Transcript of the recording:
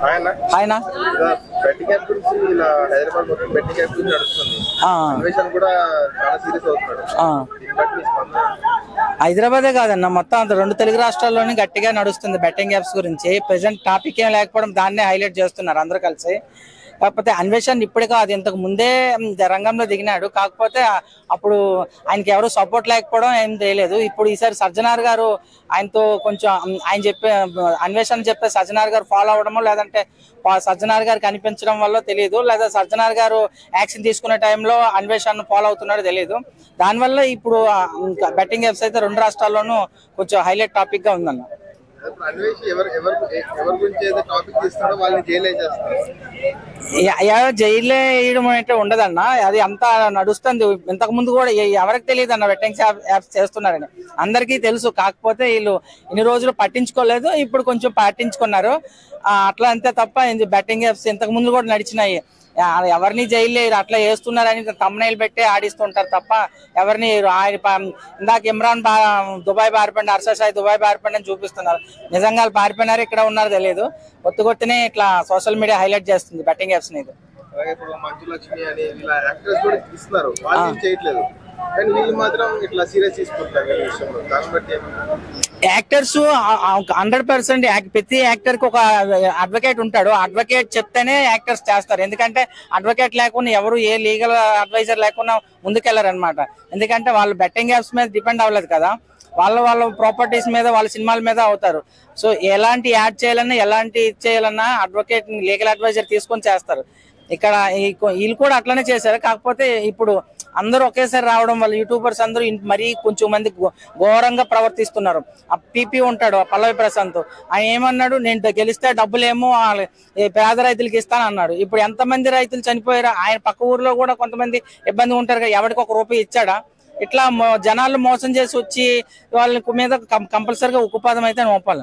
ఆయన హైదరాబాదే కాదన్న మొత్తం అంత 2 తెలుగు రాష్ట్రాల్లోనే గట్టిగా నడుస్తుంది బెట్టింగ్ యాప్స్ గురించి. ప్రెసెంట్ టాపిక్ ఏం లేకపోవడం దాన్నే హైలైట్ చేస్తున్నారు అందరూ కలిసి. కాకపోతే అన్వేషణ ఇప్పుడే కాదు, ఇంతకు ముందే రంగంలో దిగినాడు. కాకపోతే అప్పుడు ఆయనకి ఎవరు సపోర్ట్ లేకపోవడం ఏం తెలియలేదు. ఇప్పుడు ఈసారి సజ్జనార్ గారు ఆయనతో కొంచెం ఆయన చెప్పే అన్వేషణ చెప్పే సజ్జనార్ గారు ఫాలో అవడమో లేదంటే సజ్జనార్ గారు కనిపించడం వల్ల తెలియదు, లేదా సజ్జనార్ గారు యాక్షన్ తీసుకునే టైంలో అన్వేషణ ఫాలో అవుతున్నాడో తెలియదు. దానివల్ల ఇప్పుడు బెట్టింగ్ యాప్స్ అయితే 2 రాష్ట్రాల్లోనూ కొంచెం హైలైట్ టాపిక్ గా ఉందన్న. జైల్లో వేయడం అంటే ఉండదన్న, అది అంతా నడుస్తుంది. ఇంతకు ముందు కూడా ఎవరికి తెలియదు అన్న బెట్టింగ్ యాప్స్ చేస్తున్నారని, అందరికీ తెలుసు. కాకపోతే వీళ్ళు ఇన్ని రోజులు పట్టించుకోలేదు, ఇప్పుడు కొంచెం పట్టించుకున్నారు అట్లా అంతే తప్ప. బెట్టింగ్ యాప్స్ ఇంతకు ముందు కూడా నడిచినాయి, ఎవరిని జైలు అట్లా వేస్తున్నారని తమ్నైల్ పెట్టి ఆడిస్తుంటారు తప్ప ఎవరిని. ఇందాక ఇమ్రాన్ దుబాయ్ పారిపోయింది, అర్షద్ షాహీ దుబాయ్ పారిపోయింది అని చూపిస్తున్నారు. నిజంగా పారిపోయినారు, ఇక్కడ ఉన్నారు తెలియదు. కొత్తనే ఇట్లా సోషల్ మీడియా హైలైట్ చేస్తుంది బెట్టింగ్ యాప్స్ ని. యాక్టర్స్ 100% ప్రతి యాక్టర్ కి ఒక అడ్వకేట్ ఉంటాడు. అడ్వకేట్ చెప్తేనే యాక్టర్స్ చేస్తారు. ఎందుకంటే అడ్వకేట్ లేకుండా ఎవరు ఏ లీగల్ అడ్వైజర్ లేకుండా ముందుకెళ్లారనమాట. ఎందుకంటే వాళ్ళు బెట్టింగ్ యాప్స్ మీద డిపెండ్ అవ్వలేదు కదా, వాళ్ళ ప్రాపర్టీస్ మీద వాళ్ళ సినిమాల మీద అవుతారు. సో ఎలాంటి యాడ్ చేయాలన్నా ఎలాంటి చేయాలన్నా అడ్వకేట్ లీగల్ అడ్వైజర్ తీసుకొని చేస్తారు. ఇక్కడ వీళ్ళు కూడా అట్లనే చేశారు. కాకపోతే ఇప్పుడు అందరూ ఒకేసారి రావడం వల్ల యూట్యూబర్స్ అందరూ మరీ కొంచెం మంది ఘోరంగా ప్రవర్తిస్తున్నారు. ఆ పీపీ ఉంటాడు పల్లవి ప్రశాంత్, ఆయన ఏమన్నాడు, నేను గెలిస్తే డబ్బులేమో పేద రైతులకి ఇస్తాను అన్నాడు. ఇప్పుడు ఎంతమంది రైతులు చనిపోయారు, ఆయన పక్క ఊర్లో కూడా కొంతమంది ఇబ్బంది ఉంటారు కదా, ఎవరికి ₹1 ఇచ్చాడా? ఇట్లా జనాలు మోసం చేసి వచ్చి వాళ్ళ మీద కంపల్సరిగా ఉక్కుపాదం అయితే మోపాలని.